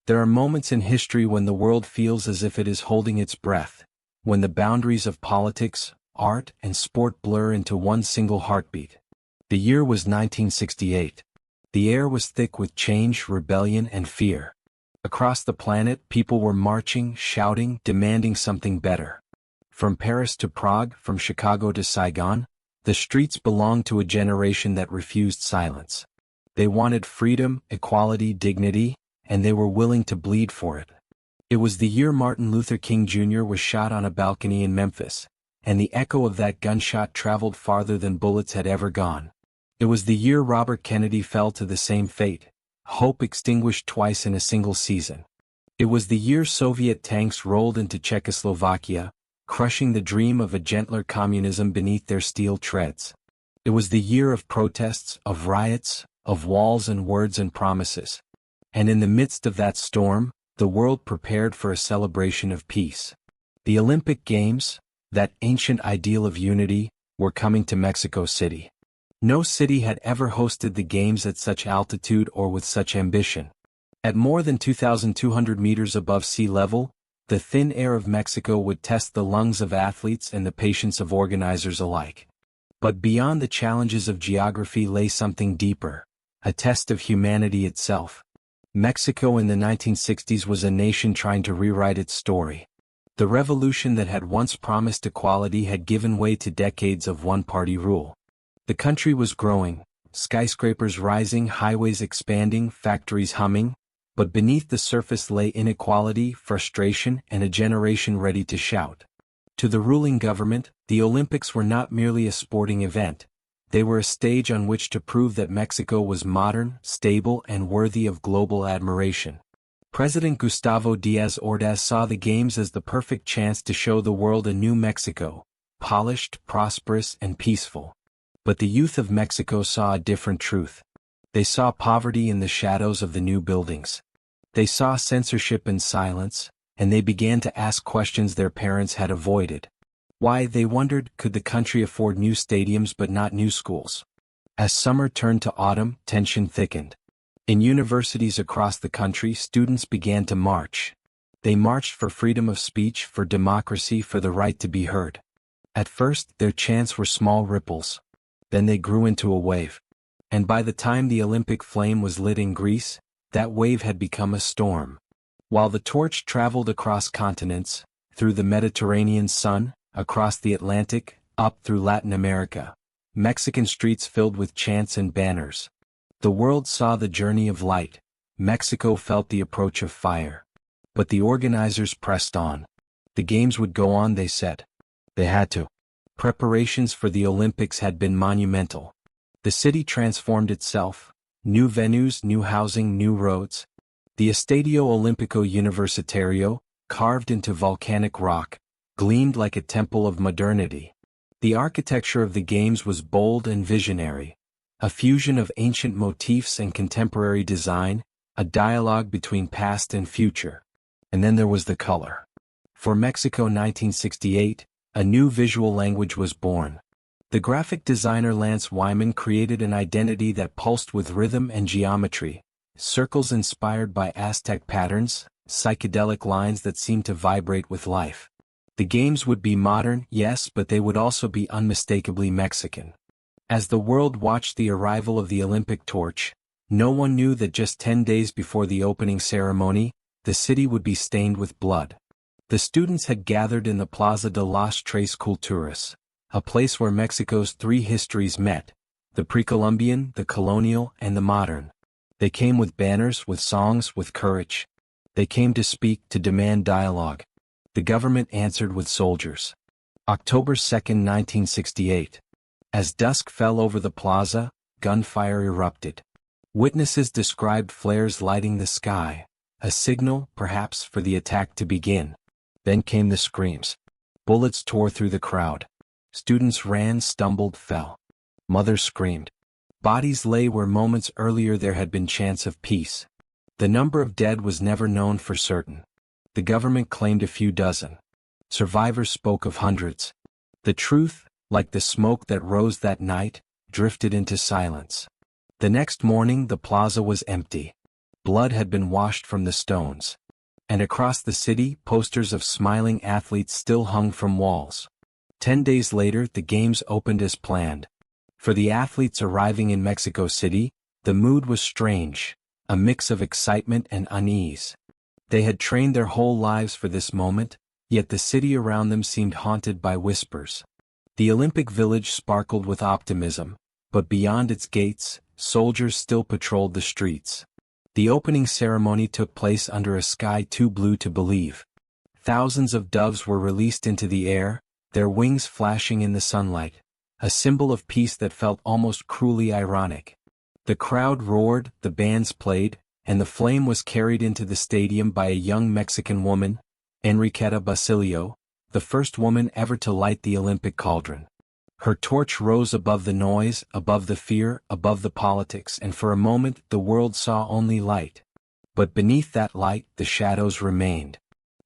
There are moments in history when the world feels as if it is holding its breath, when the boundaries of politics, art, and sport blur into one single heartbeat. The year was 1968. The air was thick with change, rebellion, and fear. Across the planet, people were marching, shouting, demanding something better. From Paris to Prague, from Chicago to Saigon, the streets belonged to a generation that refused silence. They wanted freedom, equality, dignity, and they were willing to bleed for it. It was the year Martin Luther King Jr. was shot on a balcony in Memphis, and the echo of that gunshot traveled farther than bullets had ever gone. It was the year Robert Kennedy fell to the same fate, hope extinguished twice in a single season. It was the year Soviet tanks rolled into Czechoslovakia, crushing the dream of a gentler communism beneath their steel treads. It was the year of protests, of riots, of walls and words and promises. And in the midst of that storm, the world prepared for a celebration of peace. The Olympic Games, that ancient ideal of unity, were coming to Mexico City. No city had ever hosted the Games at such altitude or with such ambition. At more than 2,200 meters above sea level, the thin air of Mexico would test the lungs of athletes and the patience of organizers alike. But beyond the challenges of geography lay something deeper, a test of humanity itself. Mexico in the 1960s was a nation trying to rewrite its story. The revolution that had once promised equality had given way to decades of one-party rule. The country was growing, skyscrapers rising, highways expanding, factories humming, but beneath the surface lay inequality, frustration, and a generation ready to shout. To the ruling government, the Olympics were not merely a sporting event. They were a stage on which to prove that Mexico was modern, stable, and worthy of global admiration. President Gustavo Díaz Ordaz saw the Games as the perfect chance to show the world a new Mexico, polished, prosperous, and peaceful. But the youth of Mexico saw a different truth. They saw poverty in the shadows of the new buildings. They saw censorship and silence, and they began to ask questions their parents had avoided. Why, they wondered, could the country afford new stadiums but not new schools? As summer turned to autumn, tension thickened. In universities across the country, students began to march. They marched for freedom of speech, for democracy, for the right to be heard. At first, their chants were small ripples. Then they grew into a wave. And by the time the Olympic flame was lit in Greece, that wave had become a storm. While the torch traveled across continents, through the Mediterranean sun, across the Atlantic, up through Latin America, Mexican streets filled with chants and banners. The world saw the journey of light. Mexico felt the approach of fire. But the organizers pressed on. The Games would go on, they said. They had to. Preparations for the Olympics had been monumental. The city transformed itself. New venues, new housing, new roads. The Estadio Olímpico Universitario, carved into volcanic rock, gleamed like a temple of modernity. The architecture of the Games was bold and visionary, a fusion of ancient motifs and contemporary design, a dialogue between past and future. And then there was the color. For Mexico 1968, a new visual language was born. The graphic designer Lance Wyman created an identity that pulsed with rhythm and geometry, circles inspired by Aztec patterns, psychedelic lines that seemed to vibrate with life. The Games would be modern, yes, but they would also be unmistakably Mexican. As the world watched the arrival of the Olympic torch, no one knew that just 10 days before the opening ceremony, the city would be stained with blood. The students had gathered in the Plaza de las Tres Culturas, a place where Mexico's three histories met, the pre-Columbian, the colonial, and the modern. They came with banners, with songs, with courage. They came to speak, to demand dialogue. The government answered with soldiers. October 2, 1968. As dusk fell over the plaza, gunfire erupted. Witnesses described flares lighting the sky, a signal, perhaps, for the attack to begin. Then came the screams. Bullets tore through the crowd. Students ran, stumbled, fell. Mothers screamed. Bodies lay where moments earlier there had been chants of peace. The number of dead was never known for certain. The government claimed a few dozen. Survivors spoke of hundreds. The truth, like the smoke that rose that night, drifted into silence. The next morning the plaza was empty. blood had been washed from the stones. And across the city, posters of smiling athletes still hung from walls. 10 days later, the games opened as planned. For the athletes arriving in Mexico City, the mood was strange, a mix of excitement and unease. They had trained their whole lives for this moment, yet the city around them seemed haunted by whispers. The Olympic Village sparkled with optimism, but beyond its gates, soldiers still patrolled the streets. The opening ceremony took place under a sky too blue to believe. Thousands of doves were released into the air, their wings flashing in the sunlight, a symbol of peace that felt almost cruelly ironic. The crowd roared, the bands played, and the flame was carried into the stadium by a young Mexican woman, Enriqueta Basilio, the first woman ever to light the Olympic cauldron. Her torch rose above the noise, above the fear, above the politics, and for a moment the world saw only light. But beneath that light, the shadows remained.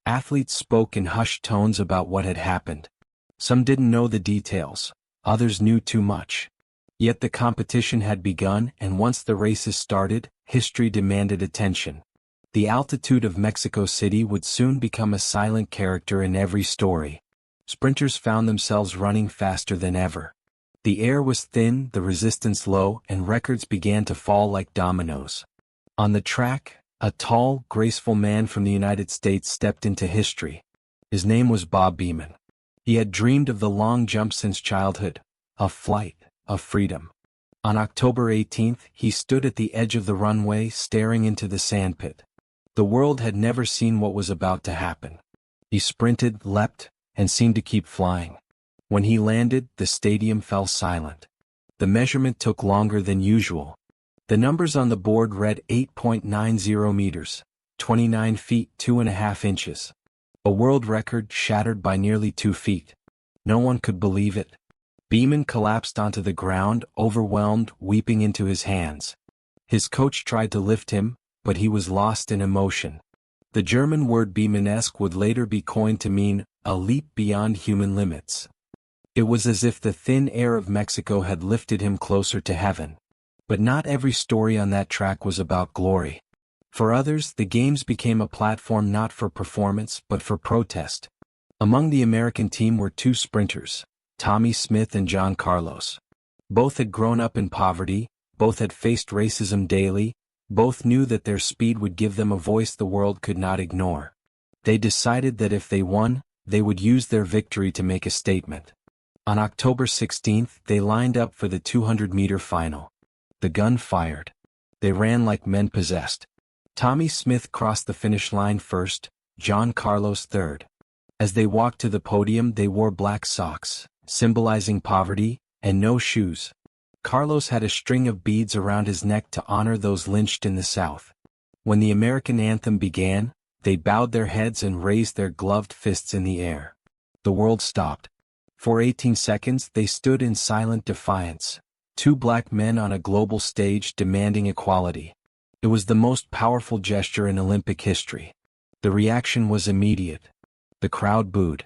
Athletes spoke in hushed tones about what had happened. Some didn't know the details, others knew too much. Yet the competition had begun, and once the races started, history demanded attention. The altitude of Mexico City would soon become a silent character in every story. Sprinters found themselves running faster than ever. The air was thin, the resistance low, and records began to fall like dominoes. On the track, a tall, graceful man from the United States stepped into history. His name was Bob Beamon. He had dreamed of the long jump since childhood, of flight, of freedom. On October 18th, he stood at the edge of the runway, staring into the sandpit. The world had never seen what was about to happen. He sprinted, leapt, and seemed to keep flying. When he landed, the stadium fell silent. The measurement took longer than usual. The numbers on the board read 8.90 meters, 29 feet 2.5 inches. A world record shattered by nearly 2 feet. No one could believe it. Beamon collapsed onto the ground, overwhelmed, weeping into his hands. His coach tried to lift him, but he was lost in emotion. The German word Beamonesque would later be coined to mean a leap beyond human limits. It was as if the thin air of Mexico had lifted him closer to heaven. But not every story on that track was about glory. For others, the games became a platform not for performance but for protest. Among the American team were two sprinters, Tommie Smith and John Carlos. Both had grown up in poverty, both had faced racism daily, both knew that their speed would give them a voice the world could not ignore. They decided that if they won, they would use their victory to make a statement. On October 16th, they lined up for the 200-meter final. The gun fired. They ran like men possessed. Tommie Smith crossed the finish line first, John Carlos third. As they walked to the podium, they wore black socks, symbolizing poverty, and no shoes. Carlos had a string of beads around his neck to honor those lynched in the South. When the American anthem began, they bowed their heads and raised their gloved fists in the air. The world stopped. For 18 seconds they stood in silent defiance, two black men on a global stage demanding equality. It was the most powerful gesture in Olympic history. The reaction was immediate. The crowd booed.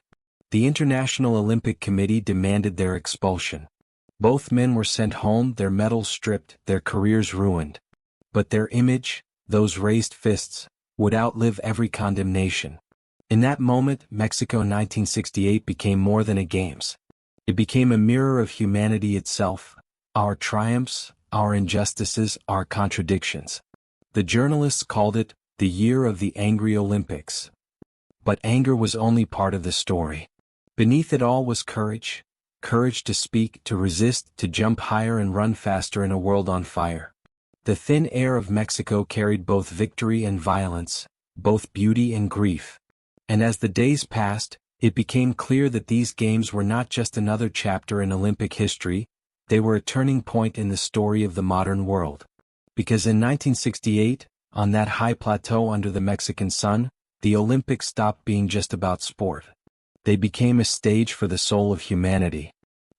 The International Olympic Committee demanded their expulsion. Both men were sent home, their medals stripped, their careers ruined. But their image, those raised fists, would outlive every condemnation. In that moment, Mexico 1968 became more than a games. It became a mirror of humanity itself, our triumphs, our injustices, our contradictions. The journalists called it the year of the angry Olympics. But anger was only part of the story. Beneath it all was courage. Courage to speak, to resist, to jump higher and run faster in a world on fire. The thin air of Mexico carried both victory and violence, both beauty and grief. And as the days passed, it became clear that these games were not just another chapter in Olympic history, they were a turning point in the story of the modern world. Because in 1968, on that high plateau under the Mexican sun, the Olympics stopped being just about sport. They became a stage for the soul of humanity.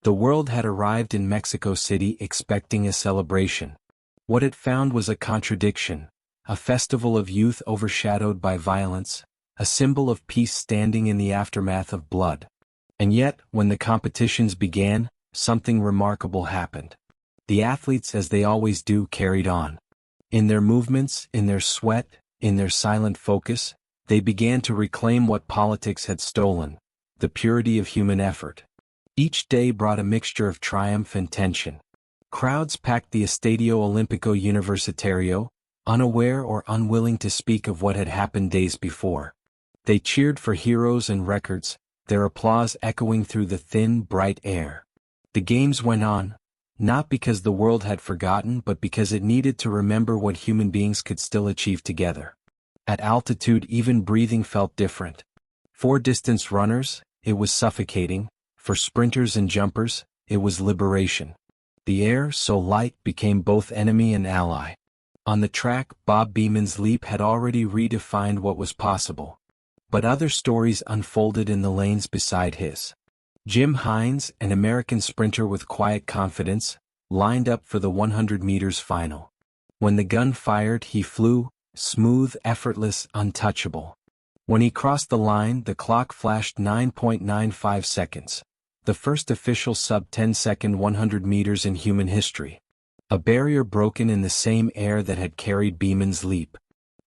The world had arrived in Mexico City expecting a celebration. What it found was a contradiction, a festival of youth overshadowed by violence, a symbol of peace standing in the aftermath of blood. And yet, when the competitions began, something remarkable happened. The athletes, as they always do, carried on. In their movements, in their sweat, in their silent focus, they began to reclaim what politics had stolen: the purity of human effort. Each day brought a mixture of triumph and tension. Crowds packed the Estadio Olímpico Universitario, unaware or unwilling to speak of what had happened days before. They cheered for heroes and records, their applause echoing through the thin, bright air. The games went on, not because the world had forgotten but because it needed to remember what human beings could still achieve together. At altitude, even breathing felt different. For distance runners, it was suffocating; for sprinters and jumpers, it was liberation. The air, so light, became both enemy and ally. On the track, Bob Beeman's leap had already redefined what was possible. But other stories unfolded in the lanes beside his. Jim Hines, an American sprinter with quiet confidence, lined up for the 100 meters final. When the gun fired, he flew, smooth, effortless, untouchable. When he crossed the line, the clock flashed 9.95 seconds. The first official sub-10-second 100 meters in human history. A barrier broken in the same air that had carried Beeman's leap.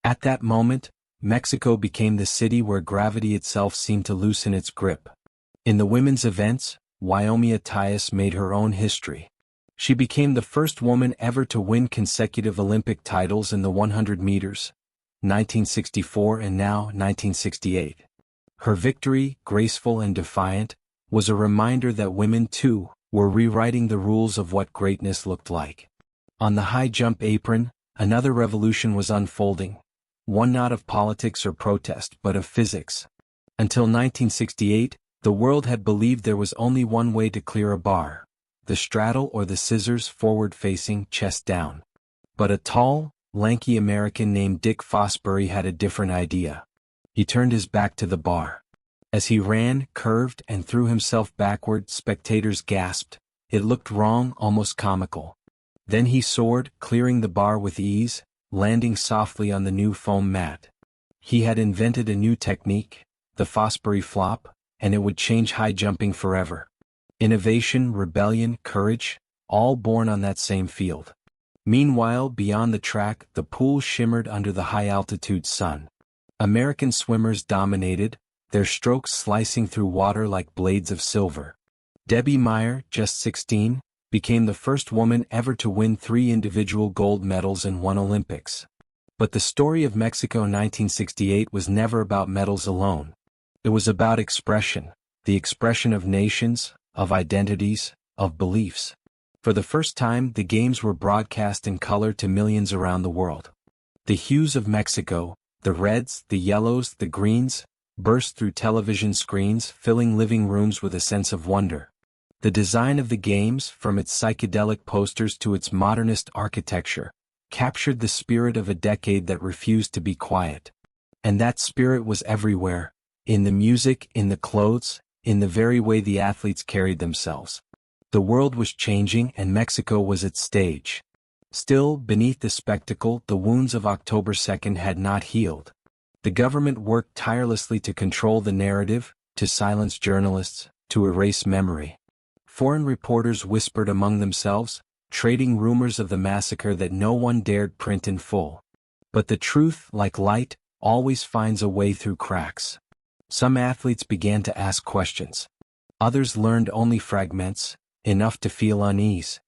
At that moment, Mexico became the city where gravity itself seemed to loosen its grip. In the women's events, Wyomia Tyus made her own history. She became the first woman ever to win consecutive Olympic titles in the 100 meters, 1964 and now 1968. Her victory, graceful and defiant, was a reminder that women, too, were rewriting the rules of what greatness looked like. On the high jump apron, another revolution was unfolding, one not of politics or protest but of physics. Until 1968, the world had believed there was only one way to clear a bar: the straddle or the scissors, forward-facing, chest down. But a tall, lanky American named Dick Fosbury had a different idea. He turned his back to the bar. As he ran, curved, and threw himself backward, spectators gasped. It looked wrong, almost comical. Then he soared, clearing the bar with ease, landing softly on the new foam mat. He had invented a new technique, the Fosbury flop, and it would change high jumping forever. Innovation, rebellion, courage, all born on that same field. Meanwhile, beyond the track, the pool shimmered under the high-altitude sun. American swimmers dominated, their strokes slicing through water like blades of silver. Debbie Meyer, just 16, became the first woman ever to win 3 individual gold medals in one Olympics. But the story of Mexico 1968 was never about medals alone. It was about expression, the expression of nations, of identities, of beliefs. For the first time, the games were broadcast in color to millions around the world. The hues of Mexico, the reds, the yellows, the greens, burst through television screens, filling living rooms with a sense of wonder. The design of the games, from its psychedelic posters to its modernist architecture, captured the spirit of a decade that refused to be quiet. And that spirit was everywhere, in the music, in the clothes, in the very way the athletes carried themselves. The world was changing and Mexico was its stage. Still, beneath the spectacle, the wounds of October 2nd had not healed. The government worked tirelessly to control the narrative, to silence journalists, to erase memory. Foreign reporters whispered among themselves, trading rumors of the massacre that no one dared print in full. But the truth, like light, always finds a way through cracks. Some athletes began to ask questions. Others learned only fragments, enough to feel unease.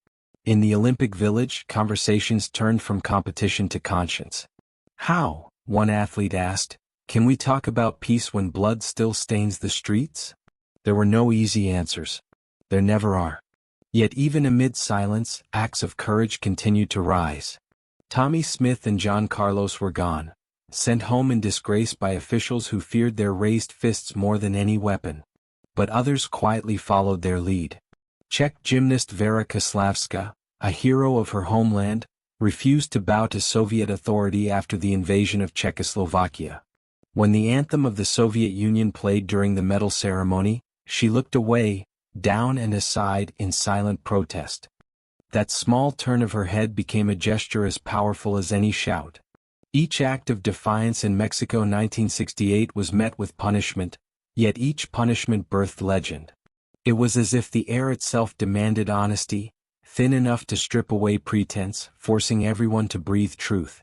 In the Olympic Village, conversations turned from competition to conscience. How, one athlete asked, can we talk about peace when blood still stains the streets? There were no easy answers. There never are. Yet even amid silence, acts of courage continued to rise. Tommie Smith and John Carlos were gone, sent home in disgrace by officials who feared their raised fists more than any weapon. But others quietly followed their lead. Czech gymnast Vera Kaslavska, a hero of her homeland, refused to bow to Soviet authority after the invasion of Czechoslovakia. When the anthem of the Soviet Union played during the medal ceremony, she looked away, down and aside in silent protest. That small turn of her head became a gesture as powerful as any shout. Each act of defiance in Mexico 1968 was met with punishment, yet each punishment birthed legend. It was as if the air itself demanded honesty, thin enough to strip away pretense, forcing everyone to breathe truth.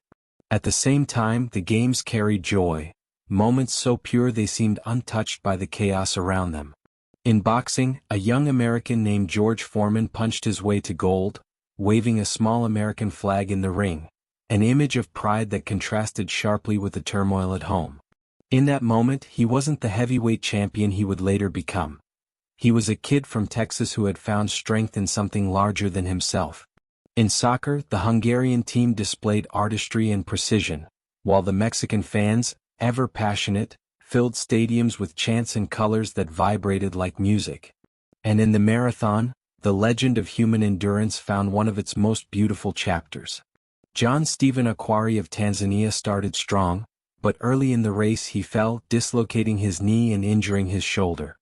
At the same time, the games carried joy, moments so pure they seemed untouched by the chaos around them. In boxing, a young American named George Foreman punched his way to gold, waving a small American flag in the ring, an image of pride that contrasted sharply with the turmoil at home. In that moment, he wasn't the heavyweight champion he would later become. He was a kid from Texas who had found strength in something larger than himself. In soccer, the Hungarian team displayed artistry and precision, while the Mexican fans, ever passionate, filled stadiums with chants and colors that vibrated like music. And in the marathon, the legend of human endurance found one of its most beautiful chapters. John Stephen Akhwari of Tanzania started strong, but early in the race he fell, dislocating his knee and injuring his shoulder.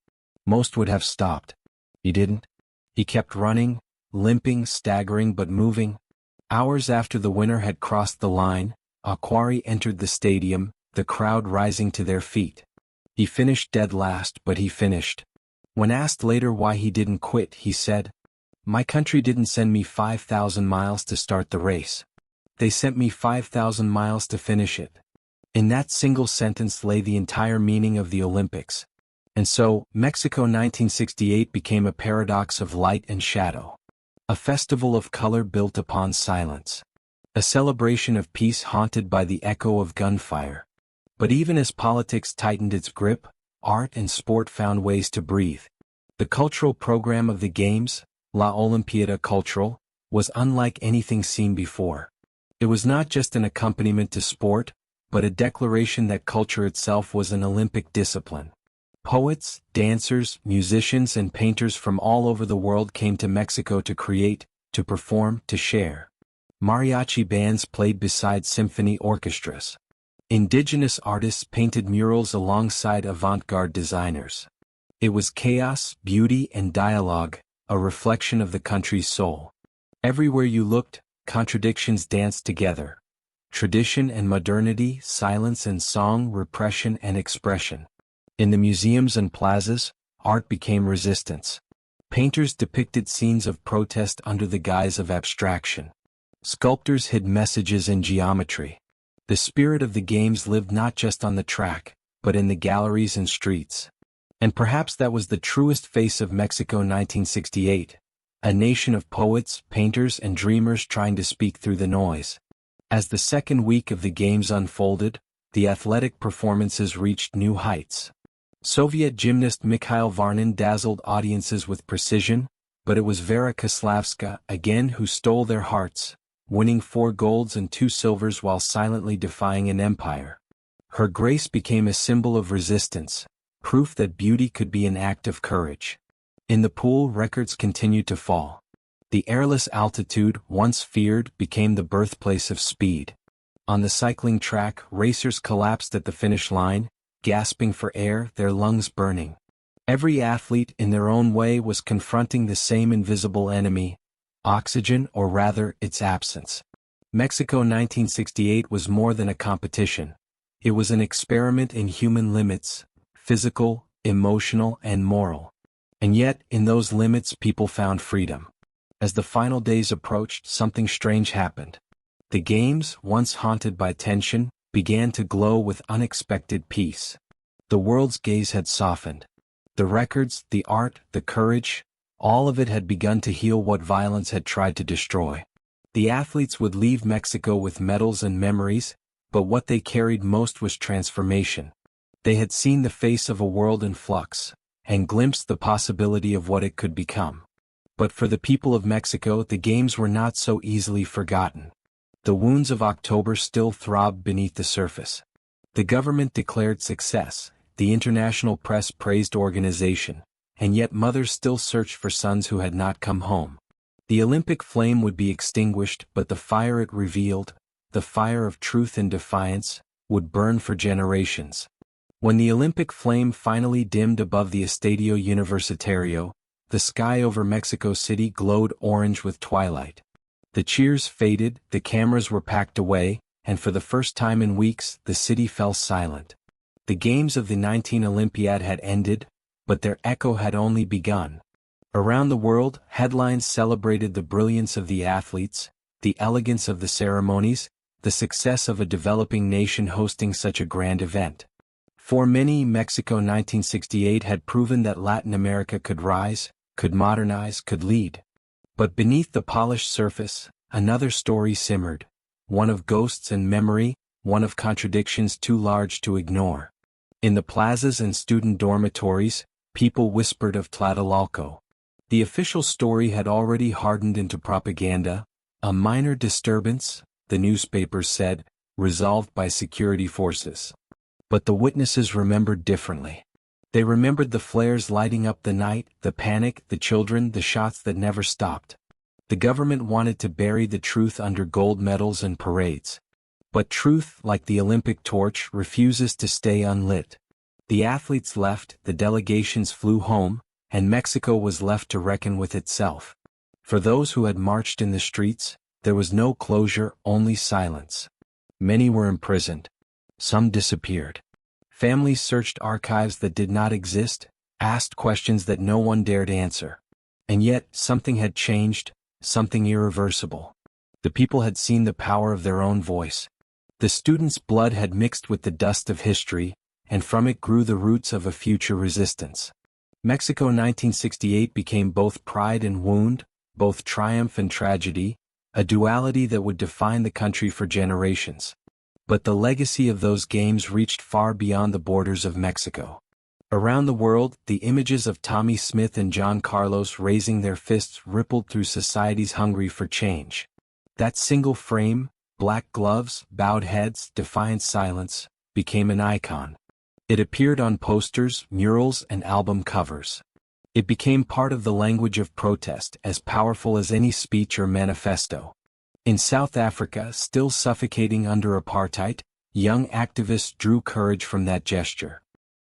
Most would have stopped. He didn't. He kept running, limping, staggering but moving. Hours after the winner had crossed the line, Akhwari entered the stadium, the crowd rising to their feet. He finished dead last, but he finished. When asked later why he didn't quit, he said, "My country didn't send me 5,000 miles to start the race. They sent me 5,000 miles to finish it." In that single sentence lay the entire meaning of the Olympics. And so, Mexico 1968 became a paradox of light and shadow. A festival of color built upon silence. A celebration of peace haunted by the echo of gunfire. But even as politics tightened its grip, art and sport found ways to breathe. The cultural program of the Games, La Olimpiada Cultural, was unlike anything seen before. It was not just an accompaniment to sport, but a declaration that culture itself was an Olympic discipline. Poets, dancers, musicians and painters from all over the world came to Mexico to create, to perform, to share. Mariachi bands played beside symphony orchestras. Indigenous artists painted murals alongside avant-garde designers. It was chaos, beauty and dialogue, a reflection of the country's soul. Everywhere you looked, contradictions danced together. Tradition and modernity, silence and song, repression and expression. In the museums and plazas, art became resistance. Painters depicted scenes of protest under the guise of abstraction. Sculptors hid messages in geometry. The spirit of the Games lived not just on the track, but in the galleries and streets. And perhaps that was the truest face of Mexico 1968, a nation of poets, painters and dreamers trying to speak through the noise. As the second week of the Games unfolded, the athletic performances reached new heights. Soviet gymnast Mikhail Varnin dazzled audiences with precision, but it was Vera Kaslavska again who stole their hearts, winning 4 golds and 2 silvers while silently defying an empire. Her grace became a symbol of resistance, proof that beauty could be an act of courage. In the pool, records continued to fall. The airless altitude, once feared, became the birthplace of speed. On the cycling track, racers collapsed at the finish line, gasping for air, their lungs burning. Every athlete, in their own way, was confronting the same invisible enemy, oxygen, or rather, its absence. Mexico 1968 was more than a competition. It was an experiment in human limits, physical, emotional, and moral. And yet, in those limits, people found freedom. As the final days approached, something strange happened. The Games, once haunted by tension, began to glow with unexpected peace. The world's gaze had softened. The records, the art, the courage, all of it had begun to heal what violence had tried to destroy. The athletes would leave Mexico with medals and memories, but what they carried most was transformation. They had seen the face of a world in flux, and glimpsed the possibility of what it could become. But for the people of Mexico, the Games were not so easily forgotten. The wounds of October still throbbed beneath the surface. The government declared success, the international press praised organization, and yet mothers still searched for sons who had not come home. The Olympic flame would be extinguished, but the fire it revealed, the fire of truth and defiance, would burn for generations. When the Olympic flame finally dimmed above the Estadio Universitario, the sky over Mexico City glowed orange with twilight. The cheers faded, the cameras were packed away, and for the first time in weeks, the city fell silent. The Games of the 19 Olympiad had ended, but their echo had only begun. Around the world, headlines celebrated the brilliance of the athletes, the elegance of the ceremonies, the success of a developing nation hosting such a grand event. For many, Mexico 1968 had proven that Latin America could rise, could modernize, could lead. But beneath the polished surface, another story simmered, one of ghosts and memory, one of contradictions too large to ignore. In the plazas and student dormitories, people whispered of Tlatelolco. The official story had already hardened into propaganda, a minor disturbance, the newspapers said, resolved by security forces. But the witnesses remembered differently. They remembered the flares lighting up the night, the panic, the children, the shots that never stopped. The government wanted to bury the truth under gold medals and parades. But truth, like the Olympic torch, refuses to stay unlit. The athletes left, the delegations flew home, and Mexico was left to reckon with itself. For those who had marched in the streets, there was no closure, only silence. Many were imprisoned. Some disappeared. Families searched archives that did not exist, asked questions that no one dared answer. And yet, something had changed, something irreversible. The people had seen the power of their own voice. The students' blood had mixed with the dust of history, and from it grew the roots of a future resistance. Mexico 1968 became both pride and wound, both triumph and tragedy, a duality that would define the country for generations. But the legacy of those games reached far beyond the borders of Mexico. Around the world, the images of Tommie Smith and John Carlos raising their fists rippled through societies hungry for change. That single frame, black gloves, bowed heads, defiant silence, became an icon. It appeared on posters, murals, and album covers. It became part of the language of protest, as powerful as any speech or manifesto. In South Africa, still suffocating under apartheid, young activists drew courage from that gesture.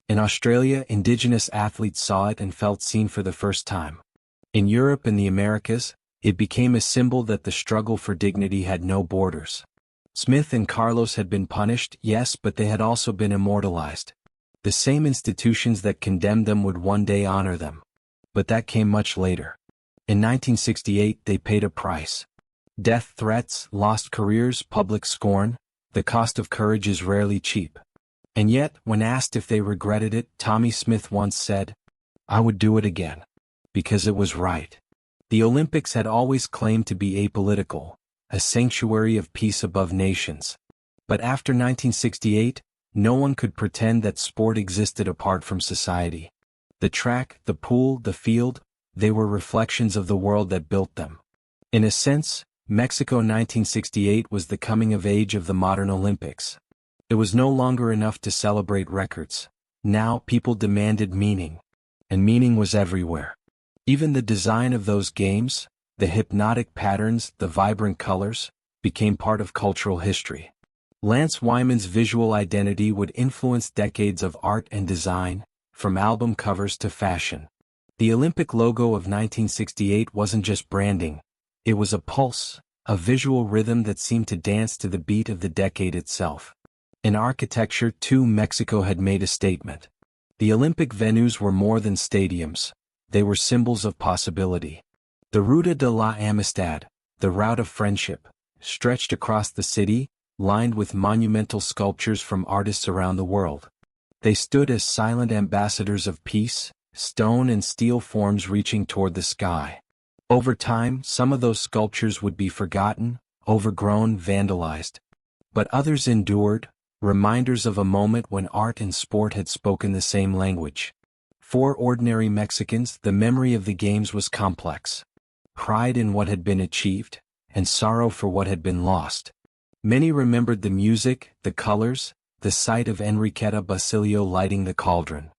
In Australia, indigenous athletes saw it and felt seen for the first time. In Europe and the Americas, it became a symbol that the struggle for dignity had no borders. Smith and Carlos had been punished, yes, but they had also been immortalized. The same institutions that condemned them would one day honor them. But that came much later. In 1968, they paid a price. Death threats, lost careers, public scorn. The cost of courage is rarely cheap. And yet, when asked if they regretted it, Tommie Smith once said, "I would do it again. Because it was right." The Olympics had always claimed to be apolitical, a sanctuary of peace above nations. But after 1968, no one could pretend that sport existed apart from society. The track, the pool, the field, they were reflections of the world that built them. In a sense, Mexico 1968 was the coming of age of the modern Olympics. It was no longer enough to celebrate records. Now people demanded meaning. And meaning was everywhere. Even the design of those games, the hypnotic patterns, the vibrant colors, became part of cultural history. Lance Wyman's visual identity would influence decades of art and design, from album covers to fashion. The Olympic logo of 1968 wasn't just branding. It was a pulse, a visual rhythm that seemed to dance to the beat of the decade itself. In architecture, too, Mexico had made a statement. The Olympic venues were more than stadiums. They were symbols of possibility. The Ruta de la Amistad, the route of friendship, stretched across the city, lined with monumental sculptures from artists around the world. They stood as silent ambassadors of peace, stone and steel forms reaching toward the sky. Over time, some of those sculptures would be forgotten, overgrown, vandalized. But others endured, reminders of a moment when art and sport had spoken the same language. For ordinary Mexicans, the memory of the games was complex. Pride in what had been achieved, and sorrow for what had been lost. Many remembered the music, the colors, the sight of Enriqueta Basilio lighting the cauldron.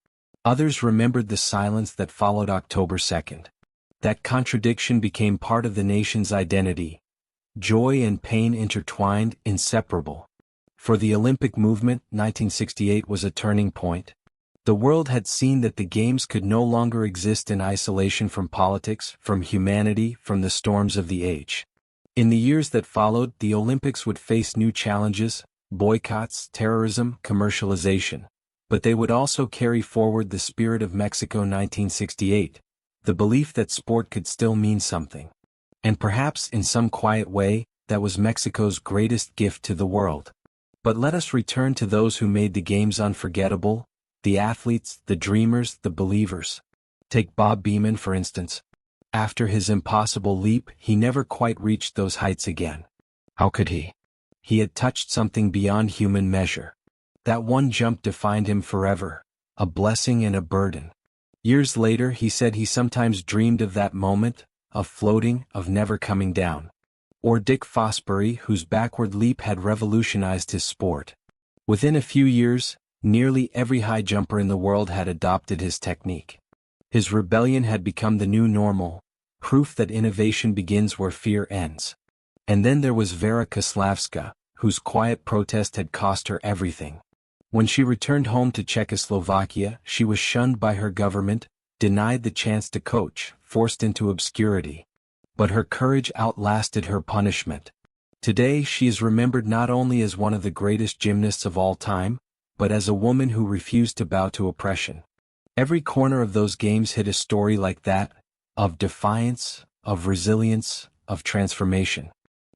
Others remembered the silence that followed October 2nd. That contradiction became part of the nation's identity. Joy and pain intertwined, inseparable. For the Olympic movement, 1968 was a turning point. The world had seen that the Games could no longer exist in isolation from politics, from humanity, from the storms of the age. In the years that followed, the Olympics would face new challenges, boycotts, terrorism, commercialization. But they would also carry forward the spirit of Mexico 1968, The belief that sport could still mean something. And perhaps in some quiet way, that was Mexico's greatest gift to the world. But let us return to those who made the games unforgettable, the athletes, the dreamers, the believers. Take Bob Beamon for instance. After his impossible leap, he never quite reached those heights again. How could he? He had touched something beyond human measure. That one jump defined him forever, a blessing and a burden. Years later he said he sometimes dreamed of that moment, of floating, of never coming down. Or Dick Fosbury, whose backward leap had revolutionized his sport. Within a few years, nearly every high jumper in the world had adopted his technique. His rebellion had become the new normal, proof that innovation begins where fear ends. And then there was Vera Koslavska, whose quiet protest had cost her everything. When she returned home to Czechoslovakia, she was shunned by her government, denied the chance to coach, forced into obscurity. But her courage outlasted her punishment. Today she is remembered not only as one of the greatest gymnasts of all time, but as a woman who refused to bow to oppression. Every corner of those games hid a story like that, of defiance, of resilience, of transformation.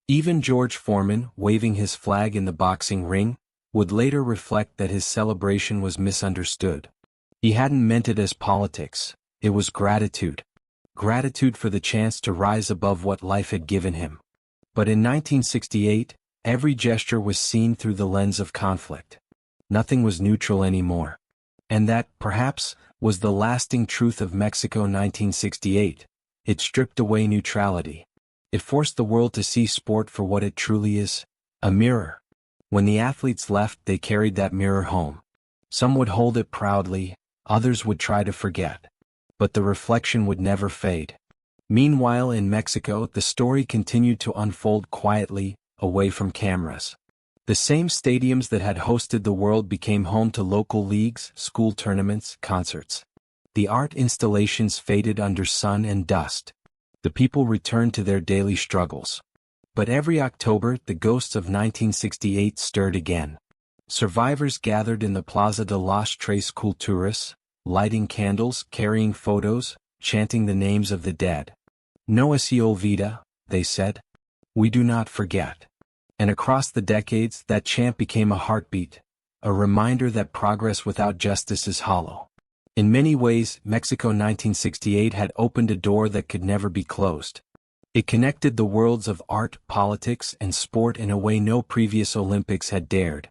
Even George Foreman, waving his flag in the boxing ring, would later reflect that his celebration was misunderstood. He hadn't meant it as politics, it was gratitude. Gratitude for the chance to rise above what life had given him. But in 1968, every gesture was seen through the lens of conflict. Nothing was neutral anymore. And that, perhaps, was the lasting truth of Mexico 1968. It stripped away neutrality. It forced the world to see sport for what it truly is, a mirror. When the athletes left, they carried that mirror home. Some would hold it proudly, others would try to forget. But the reflection would never fade. Meanwhile in Mexico, the story continued to unfold quietly, away from cameras. The same stadiums that had hosted the world became home to local leagues, school tournaments, concerts. The art installations faded under sun and dust. The people returned to their daily struggles. But every October, the ghosts of 1968 stirred again. Survivors gathered in the Plaza de las Tres Culturas, lighting candles, carrying photos, chanting the names of the dead. No se olvida, they said. We do not forget. And across the decades, that chant became a heartbeat, a reminder that progress without justice is hollow. In many ways, Mexico 1968 had opened a door that could never be closed. It connected the worlds of art, politics, and sport in a way no previous Olympics had dared.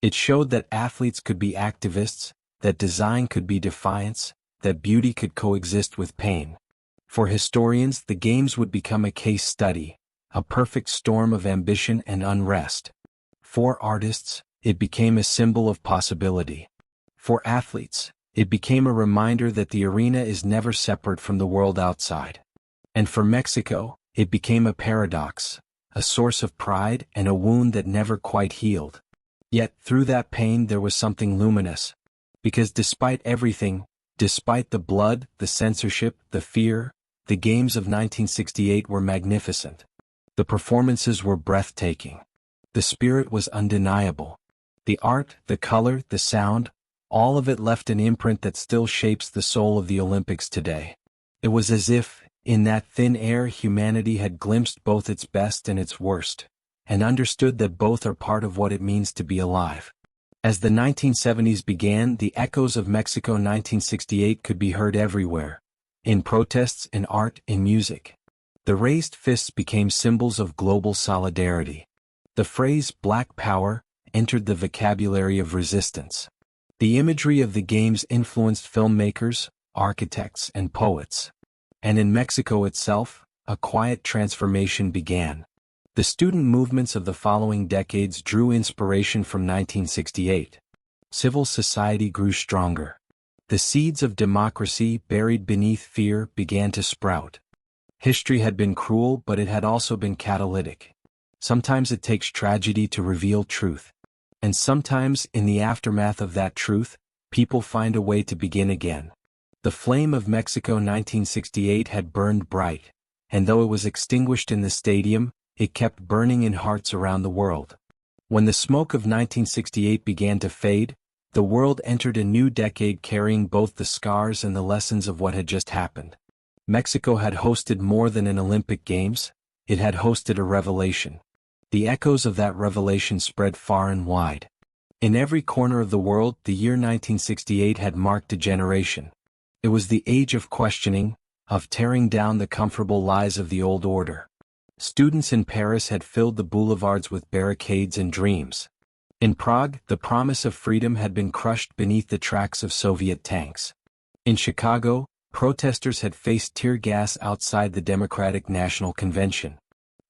It showed that athletes could be activists, that design could be defiance, that beauty could coexist with pain. For historians, the games would become a case study, a perfect storm of ambition and unrest. For artists, it became a symbol of possibility. For athletes, it became a reminder that the arena is never separate from the world outside. And for Mexico, it became a paradox, a source of pride and a wound that never quite healed. Yet, through that pain there was something luminous. Because despite everything, despite the blood, the censorship, the fear, the games of 1968 were magnificent. The performances were breathtaking. The spirit was undeniable. The art, the color, the sound, all of it left an imprint that still shapes the soul of the Olympics today. It was as if, in that thin air, humanity had glimpsed both its best and its worst, and understood that both are part of what it means to be alive. As the 1970s began, the echoes of Mexico 1968 could be heard everywhere. In protests, in art, in music. The raised fists became symbols of global solidarity. The phrase "Black Power" entered the vocabulary of resistance. The imagery of the games influenced filmmakers, architects, and poets. And in Mexico itself, a quiet transformation began. The student movements of the following decades drew inspiration from 1968. Civil society grew stronger. The seeds of democracy buried beneath fear began to sprout. History had been cruel, but it had also been catalytic. Sometimes it takes tragedy to reveal truth. And sometimes, in the aftermath of that truth, people find a way to begin again. The flame of Mexico 1968 had burned bright, and though it was extinguished in the stadium, it kept burning in hearts around the world. When the smoke of 1968 began to fade, the world entered a new decade carrying both the scars and the lessons of what had just happened. Mexico had hosted more than an Olympic Games, it had hosted a revelation. The echoes of that revelation spread far and wide. In every corner of the world, the year 1968 had marked a generation. It was the age of questioning, of tearing down the comfortable lies of the old order. Students in Paris had filled the boulevards with barricades and dreams. In Prague, the promise of freedom had been crushed beneath the tracks of Soviet tanks. In Chicago, protesters had faced tear gas outside the Democratic National Convention.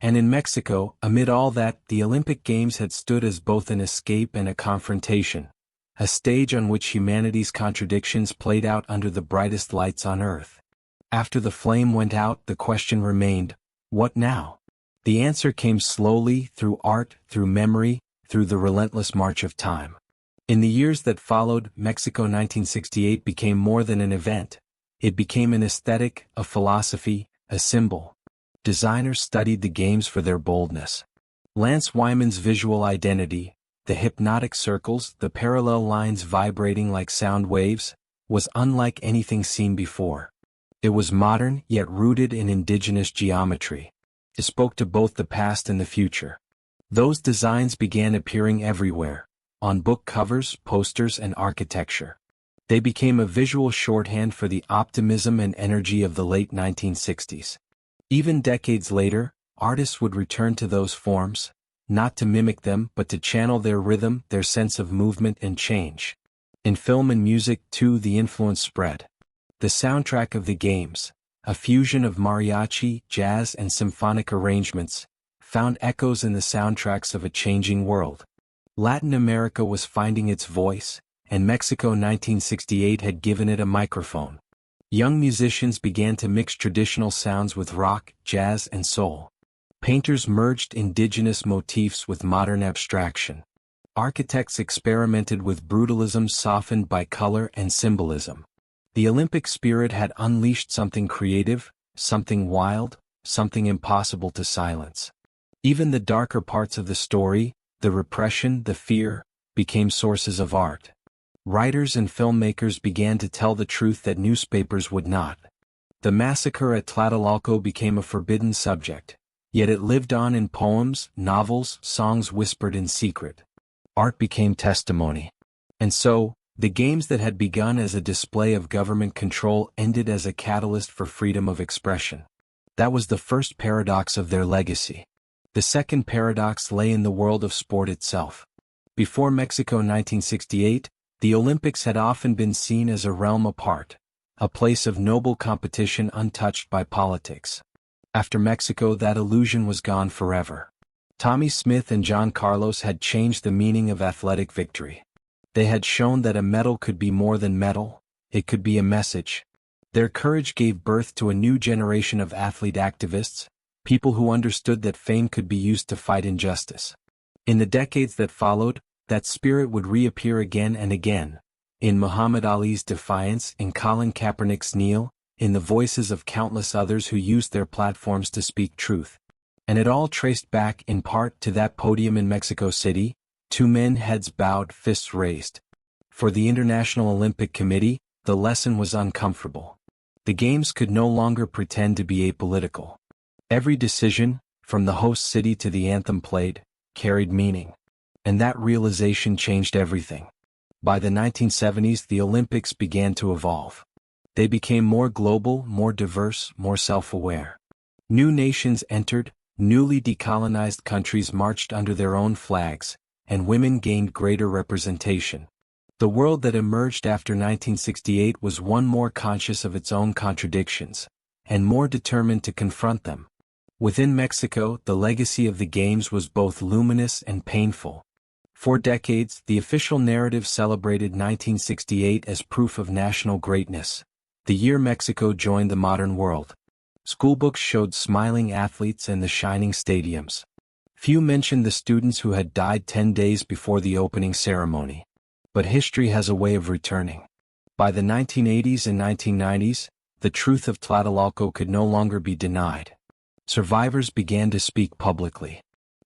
And in Mexico, amid all that, the Olympic Games had stood as both an escape and a confrontation, a stage on which humanity's contradictions played out under the brightest lights on earth. After the flame went out, the question remained, what now? The answer came slowly, through art, through memory, through the relentless march of time. In the years that followed, Mexico 1968 became more than an event. It became an aesthetic, a philosophy, a symbol. Designers studied the games for their boldness. Lance Wyman's visual identity, the hypnotic circles, the parallel lines vibrating like sound waves, was unlike anything seen before. It was modern, yet rooted in indigenous geometry. It spoke to both the past and the future. Those designs began appearing everywhere, on book covers, posters, and architecture. They became a visual shorthand for the optimism and energy of the late 1960s. Even decades later, artists would return to those forms, not to mimic them but to channel their rhythm, their sense of movement and change. In film and music, too, the influence spread. The soundtrack of the games, a fusion of mariachi, jazz, and symphonic arrangements, found echoes in the soundtracks of a changing world. Latin America was finding its voice, and Mexico 1968 had given it a microphone. Young musicians began to mix traditional sounds with rock, jazz, and soul. Painters merged indigenous motifs with modern abstraction. Architects experimented with brutalism softened by color and symbolism. The Olympic spirit had unleashed something creative, something wild, something impossible to silence. Even the darker parts of the story, the repression, the fear, became sources of art. Writers and filmmakers began to tell the truth that newspapers would not. The massacre at Tlatelolco became a forbidden subject, yet it lived on in poems, novels, songs whispered in secret. Art became testimony. And so, the games that had begun as a display of government control ended as a catalyst for freedom of expression. That was the first paradox of their legacy. The second paradox lay in the world of sport itself. Before Mexico 1968, the Olympics had often been seen as a realm apart, a place of noble competition untouched by politics. After Mexico, that illusion was gone forever. Tommie Smith and John Carlos had changed the meaning of athletic victory. They had shown that a medal could be more than medal, it could be a message. Their courage gave birth to a new generation of athlete activists, people who understood that fame could be used to fight injustice. In the decades that followed, that spirit would reappear again and again, in Muhammad Ali's defiance, in Colin Kaepernick's kneel, in the voices of countless others who used their platforms to speak truth. And it all traced back, in part, to that podium in Mexico City, two men, heads bowed, fists raised. For the International Olympic Committee, the lesson was uncomfortable. The Games could no longer pretend to be apolitical. Every decision, from the host city to the anthem played, carried meaning. And that realization changed everything. By the 1970s, the Olympics began to evolve. They became more global, more diverse, more self-aware. New nations entered, newly decolonized countries marched under their own flags, and women gained greater representation. The world that emerged after 1968 was one more conscious of its own contradictions, and more determined to confront them. Within Mexico, the legacy of the Games was both luminous and painful. For decades, the official narrative celebrated 1968 as proof of national greatness, the year Mexico joined the modern world. Schoolbooks showed smiling athletes and the shining stadiums. Few mentioned the students who had died 10 days before the opening ceremony. But history has a way of returning. By the 1980s and 1990s, the truth of Tlatelolco could no longer be denied. Survivors began to speak publicly.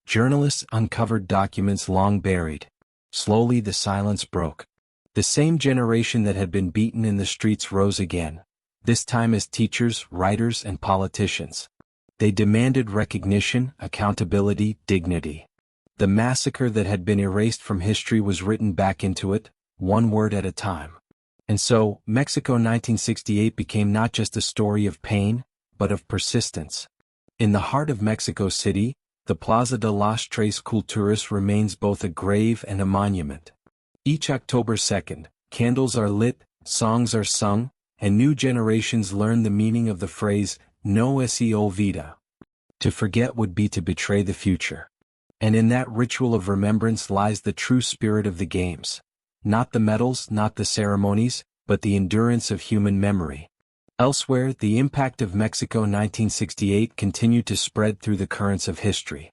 Journalists uncovered documents long buried. Slowly the silence broke. The same generation that had been beaten in the streets rose again. this time as teachers, writers, and politicians. They demanded recognition, accountability, dignity. The massacre that had been erased from history was written back into it, one word at a time. And so, Mexico 1968 became not just a story of pain, but of persistence. In the heart of Mexico City, the Plaza de las Tres Culturas remains both a grave and a monument. Each October 2nd, candles are lit, songs are sung, and new generations learn the meaning of the phrase, no se olvida. To forget would be to betray the future. And in that ritual of remembrance lies the true spirit of the games. Not the medals, not the ceremonies, but the endurance of human memory. Elsewhere, the impact of Mexico 1968 continued to spread through the currents of history.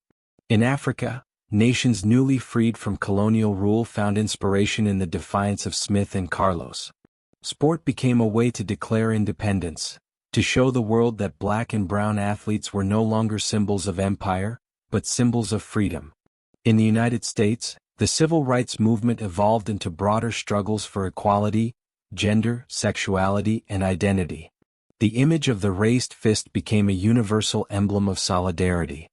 In Africa, nations newly freed from colonial rule found inspiration in the defiance of Smith and Carlos. Sport became a way to declare independence, to show the world that black and brown athletes were no longer symbols of empire, but symbols of freedom. In the United States, the civil rights movement evolved into broader struggles for equality, gender, sexuality, and identity. The image of the raised fist became a universal emblem of solidarity.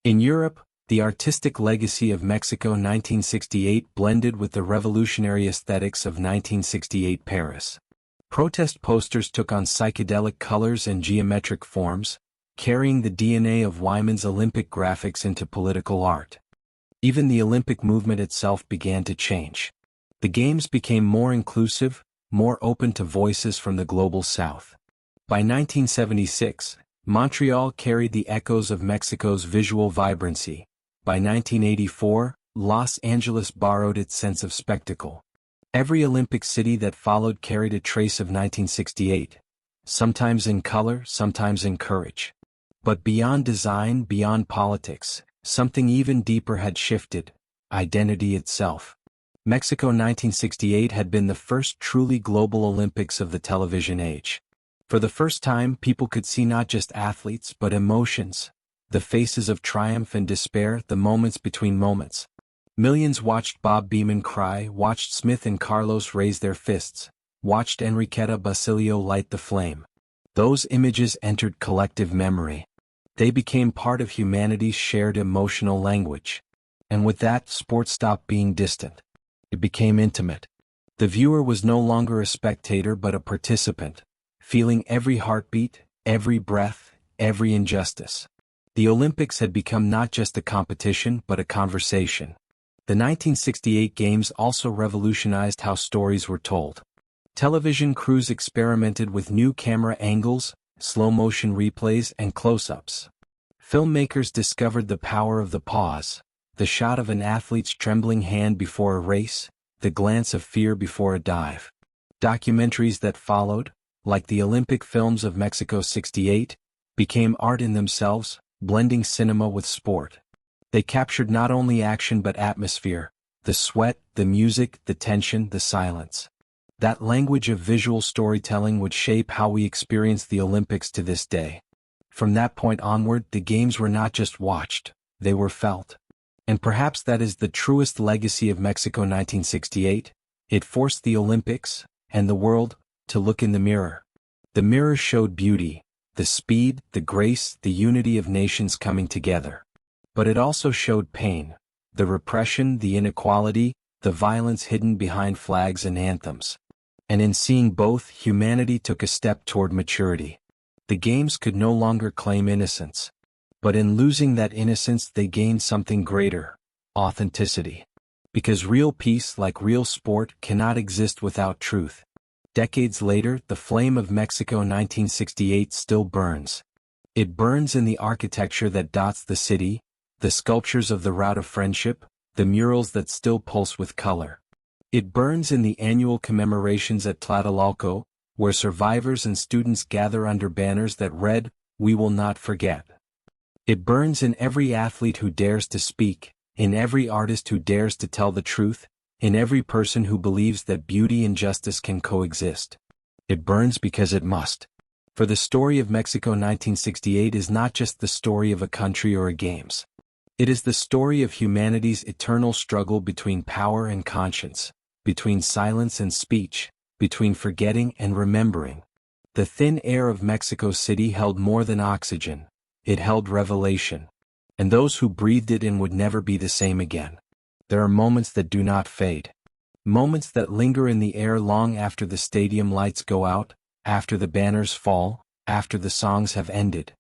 In Europe, the artistic legacy of Mexico 1968 blended with the revolutionary aesthetics of 1968 Paris. Protest posters took on psychedelic colors and geometric forms, carrying the DNA of Wyman's Olympic graphics into political art. Even the Olympic movement itself began to change. The Games became more inclusive, more open to voices from the global South. By 1976, Montreal carried the echoes of Mexico's visual vibrancy. By 1984, Los Angeles borrowed its sense of spectacle. Every Olympic city that followed carried a trace of 1968, sometimes in color, sometimes in courage. But beyond design, beyond politics, something even deeper had shifted: identity itself. Mexico 1968 had been the first truly global Olympics of the television age. For the first time, people could see not just athletes but emotions, the faces of triumph and despair, the moments between moments. Millions watched Bob Beamon cry, watched Smith and Carlos raise their fists, watched Enriqueta Basilio light the flame. Those images entered collective memory. They became part of humanity's shared emotional language. And with that, sport stopped being distant. It became intimate. The viewer was no longer a spectator but a participant, feeling every heartbeat, every breath, every injustice. The Olympics had become not just a competition but a conversation. The 1968 Games also revolutionized how stories were told. Television crews experimented with new camera angles, slow-motion replays, and close-ups. Filmmakers discovered the power of the pause, the shot of an athlete's trembling hand before a race, the glance of fear before a dive. Documentaries that followed, like the Olympic films of Mexico '68, became art in themselves, blending cinema with sport. They captured not only action but atmosphere, the sweat, the music, the tension, the silence. That language of visual storytelling would shape how we experience the Olympics to this day. From that point onward, the Games were not just watched, they were felt. And perhaps that is the truest legacy of Mexico 1968. It forced the Olympics, and the world, to look in the mirror. The mirror showed beauty, the speed, the grace, the unity of nations coming together. But it also showed pain, the repression, the inequality, the violence hidden behind flags and anthems. And in seeing both, humanity took a step toward maturity. The Games could no longer claim innocence. But in losing that innocence they gained something greater: authenticity. Because real peace, like real sport, cannot exist without truth. Decades later, the flame of Mexico 1968 still burns. It burns in the architecture that dots the city, the sculptures of the Route of Friendship, the murals that still pulse with color. It burns in the annual commemorations at Tlatelolco, where survivors and students gather under banners that read, "We will not forget." It burns in every athlete who dares to speak, in every artist who dares to tell the truth, in every person who believes that beauty and justice can coexist. It burns because it must. For the story of Mexico 1968 is not just the story of a country or a Games. It is the story of humanity's eternal struggle between power and conscience, between silence and speech, between forgetting and remembering. The thin air of Mexico City held more than oxygen. It held revelation. And those who breathed it in would never be the same again. There are moments that do not fade. Moments that linger in the air long after the stadium lights go out, after the banners fall, after the songs have ended.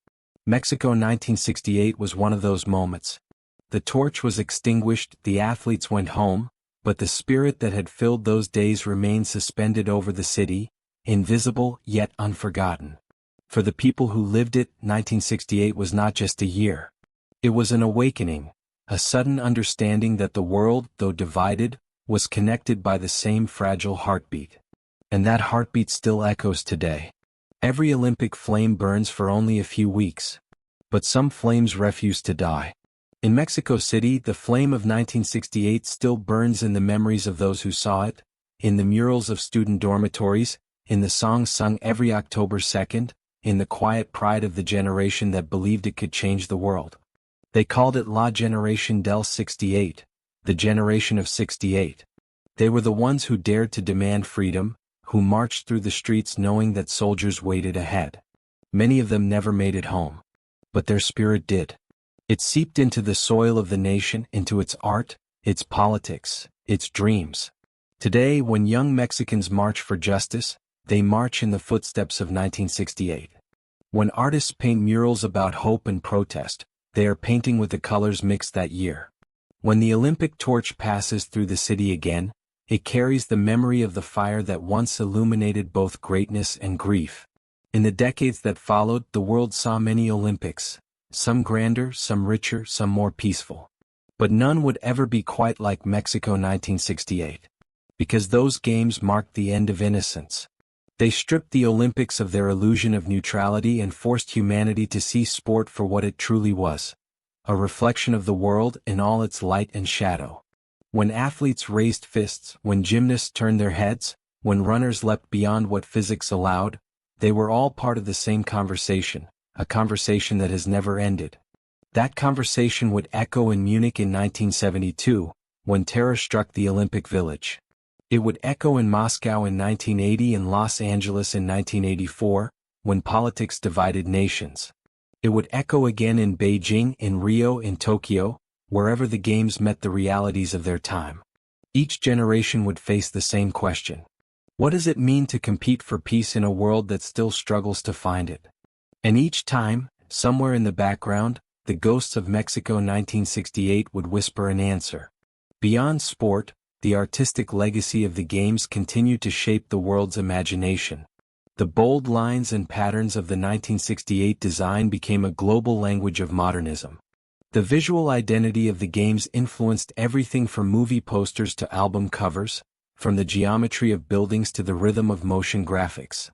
Mexico 1968 was one of those moments. The torch was extinguished, the athletes went home, but the spirit that had filled those days remained suspended over the city, invisible yet unforgotten. For the people who lived it, 1968 was not just a year. It was an awakening, a sudden understanding that the world, though divided, was connected by the same fragile heartbeat. And that heartbeat still echoes today. Every Olympic flame burns for only a few weeks. But some flames refuse to die. In Mexico City, the flame of 1968 still burns in the memories of those who saw it, in the murals of student dormitories, in the songs sung every October 2nd, in the quiet pride of the generation that believed it could change the world. They called it La Generación del 68, the generation of 68. They were the ones who dared to demand freedom, who marched through the streets knowing that soldiers waited ahead. Many of them never made it home. But their spirit did. It seeped into the soil of the nation, into its art, its politics, its dreams. Today, when young Mexicans march for justice, they march in the footsteps of 1968. When artists paint murals about hope and protest, they are painting with the colors mixed that year. When the Olympic torch passes through the city again, it carries the memory of the fire that once illuminated both greatness and grief. In the decades that followed, the world saw many Olympics, some grander, some richer, some more peaceful. But none would ever be quite like Mexico 1968. Because those games marked the end of innocence. They stripped the Olympics of their illusion of neutrality and forced humanity to see sport for what it truly was. A reflection of the world in all its light and shadow. When athletes raised fists, when gymnasts turned their heads, when runners leapt beyond what physics allowed, they were all part of the same conversation, a conversation that has never ended. That conversation would echo in Munich in 1972, when terror struck the Olympic Village. It would echo in Moscow in 1980 and Los Angeles in 1984, when politics divided nations. It would echo again in Beijing, in Rio, in Tokyo, wherever the games met the realities of their time. Each generation would face the same question. What does it mean to compete for peace in a world that still struggles to find it? And each time, somewhere in the background, the ghosts of Mexico 1968 would whisper an answer. Beyond sport, the artistic legacy of the games continued to shape the world's imagination. The bold lines and patterns of the 1968 design became a global language of modernism. The visual identity of the games influenced everything from movie posters to album covers, from the geometry of buildings to the rhythm of motion graphics.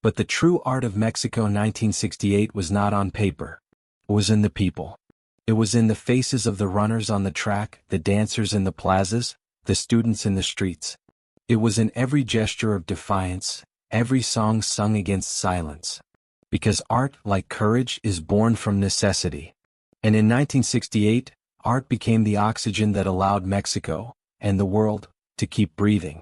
But the true art of Mexico 1968 was not on paper. It was in the people. It was in the faces of the runners on the track, the dancers in the plazas, the students in the streets. It was in every gesture of defiance, every song sung against silence. Because art, like courage, is born from necessity. And in 1968, art became the oxygen that allowed Mexico, and the world, to keep breathing.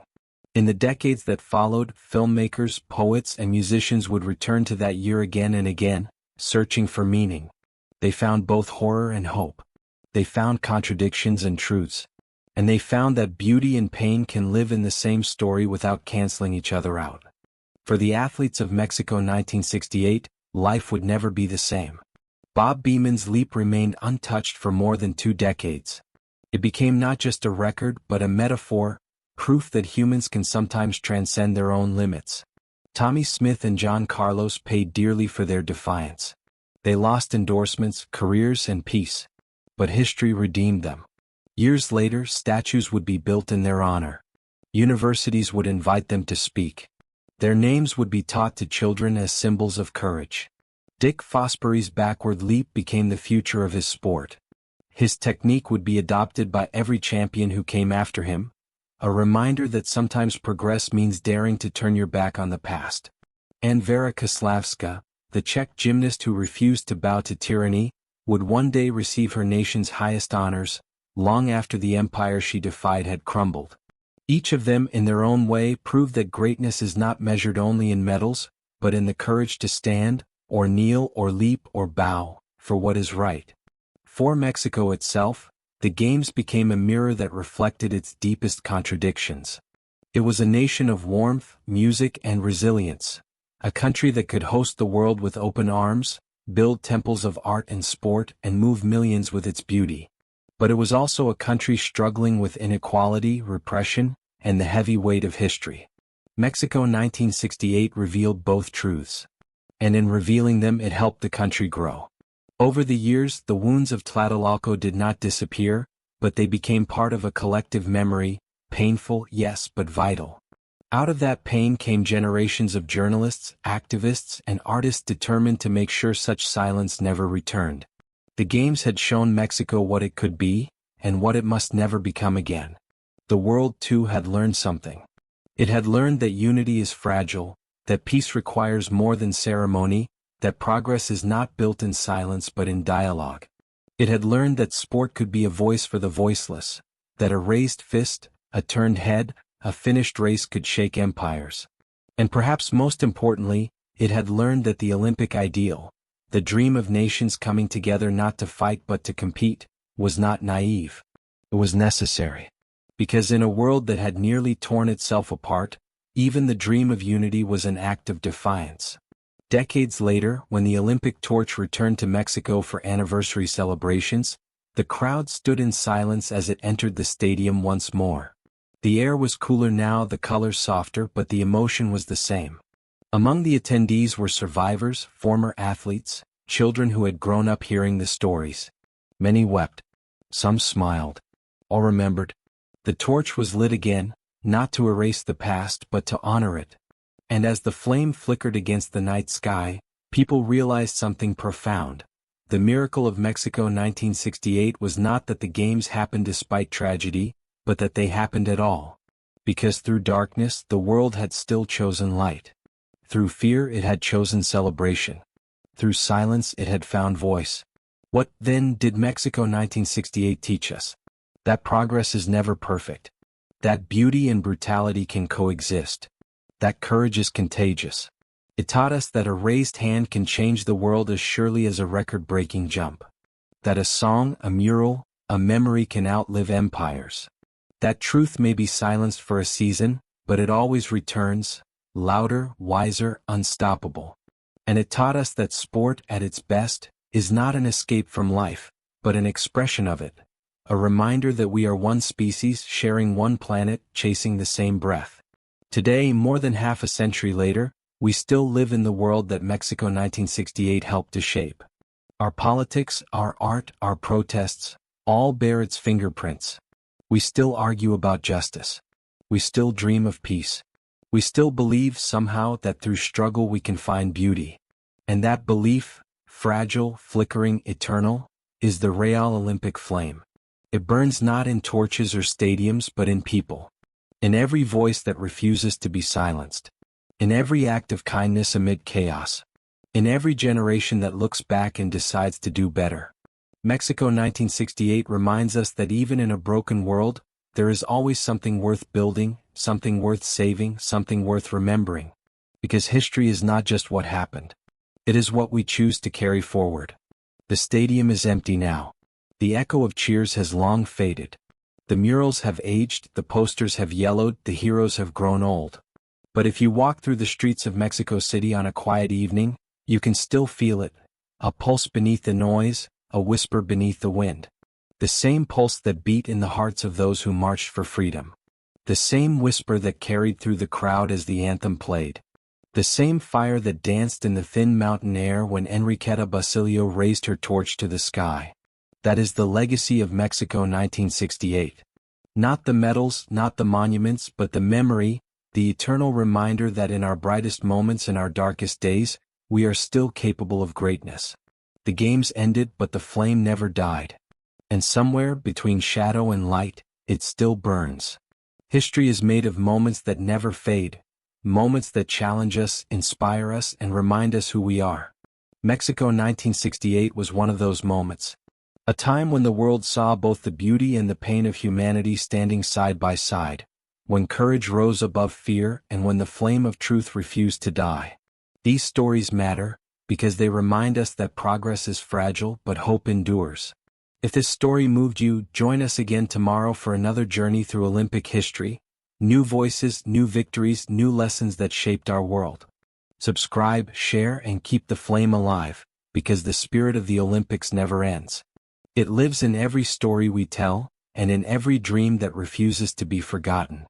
In the decades that followed, filmmakers, poets, and musicians would return to that year again and again, searching for meaning. They found both horror and hope. They found contradictions and truths. And they found that beauty and pain can live in the same story without canceling each other out. For the athletes of Mexico 1968, life would never be the same. Bob Beeman's leap remained untouched for more than 2 decades. It became not just a record but a metaphor, proof that humans can sometimes transcend their own limits. Tommie Smith and John Carlos paid dearly for their defiance. They lost endorsements, careers, and peace. But history redeemed them. Years later, statues would be built in their honor. Universities would invite them to speak. Their names would be taught to children as symbols of courage. Dick Fosbury's backward leap became the future of his sport. His technique would be adopted by every champion who came after him, a reminder that sometimes progress means daring to turn your back on the past. And Vera Kaslavska, the Czech gymnast who refused to bow to tyranny, would one day receive her nation's highest honors, long after the empire she defied had crumbled. Each of them, in their own way, proved that greatness is not measured only in medals, but in the courage to stand, or kneel or leap or bow, for what is right. For Mexico itself, the Games became a mirror that reflected its deepest contradictions. It was a nation of warmth, music and resilience, a country that could host the world with open arms, build temples of art and sport and move millions with its beauty. But it was also a country struggling with inequality, repression, and the heavy weight of history. Mexico 1968 revealed both truths. And in revealing them it helped the country grow. Over the years the wounds of Tlatelolco did not disappear, but they became part of a collective memory, painful, yes, but vital. Out of that pain came generations of journalists, activists, and artists determined to make sure such silence never returned. The Games had shown Mexico what it could be, and what it must never become again. The world, too, had learned something. It had learned that unity is fragile, that peace requires more than ceremony, that progress is not built in silence but in dialogue. It had learned that sport could be a voice for the voiceless, that a raised fist, a turned head, a finished race could shake empires. And perhaps most importantly, it had learned that the Olympic ideal, the dream of nations coming together not to fight but to compete, was not naive. It was necessary. Because in a world that had nearly torn itself apart, even the dream of unity was an act of defiance. Decades later, when the Olympic torch returned to Mexico for anniversary celebrations, the crowd stood in silence as it entered the stadium once more. The air was cooler now, the colors softer, but the emotion was the same. Among the attendees were survivors, former athletes, children who had grown up hearing the stories. Many wept. Some smiled. All remembered. The torch was lit again, not to erase the past but to honor it. And as the flame flickered against the night sky, people realized something profound. The miracle of Mexico 1968 was not that the Games happened despite tragedy, but that they happened at all. Because through darkness the world had still chosen light. Through fear it had chosen celebration. Through silence it had found voice. What, then, did Mexico 1968 teach us? That progress is never perfect. That beauty and brutality can coexist. That courage is contagious. It taught us that a raised hand can change the world as surely as a record-breaking jump. That a song, a mural, a memory can outlive empires. That truth may be silenced for a season, but it always returns, louder, wiser, unstoppable. And it taught us that sport, at its best, is not an escape from life, but an expression of it. A reminder that we are one species, sharing one planet, chasing the same breath. Today, more than half a century later, we still live in the world that Mexico 1968 helped to shape. Our politics, our art, our protests, all bear its fingerprints. We still argue about justice. We still dream of peace. We still believe somehow that through struggle we can find beauty. And that belief, fragile, flickering, eternal, is the Real Olympic flame. It burns not in torches or stadiums but in people. In every voice that refuses to be silenced. In every act of kindness amid chaos. In every generation that looks back and decides to do better. Mexico 1968 reminds us that even in a broken world, there is always something worth building, something worth saving, something worth remembering. Because history is not just what happened. It is what we choose to carry forward. The stadium is empty now. The echo of cheers has long faded. The murals have aged, the posters have yellowed, the heroes have grown old. But if you walk through the streets of Mexico City on a quiet evening, you can still feel it. A pulse beneath the noise, a whisper beneath the wind. The same pulse that beat in the hearts of those who marched for freedom. The same whisper that carried through the crowd as the anthem played. The same fire that danced in the thin mountain air when Enriqueta Basilio raised her torch to the sky. That is the legacy of Mexico 1968. Not the medals, not the monuments, but the memory, the eternal reminder that in our brightest moments and our darkest days, we are still capable of greatness. The Games ended, but the flame never died. And somewhere between shadow and light, it still burns. History is made of moments that never fade, moments that challenge us, inspire us, and remind us who we are. Mexico 1968 was one of those moments. A time when the world saw both the beauty and the pain of humanity standing side by side, when courage rose above fear and when the flame of truth refused to die. These stories matter, because they remind us that progress is fragile but hope endures. If this story moved you, join us again tomorrow for another journey through Olympic history. New voices, new victories, new lessons that shaped our world. Subscribe, share, and keep the flame alive, because the spirit of the Olympics never ends. It lives in every story we tell, and in every dream that refuses to be forgotten.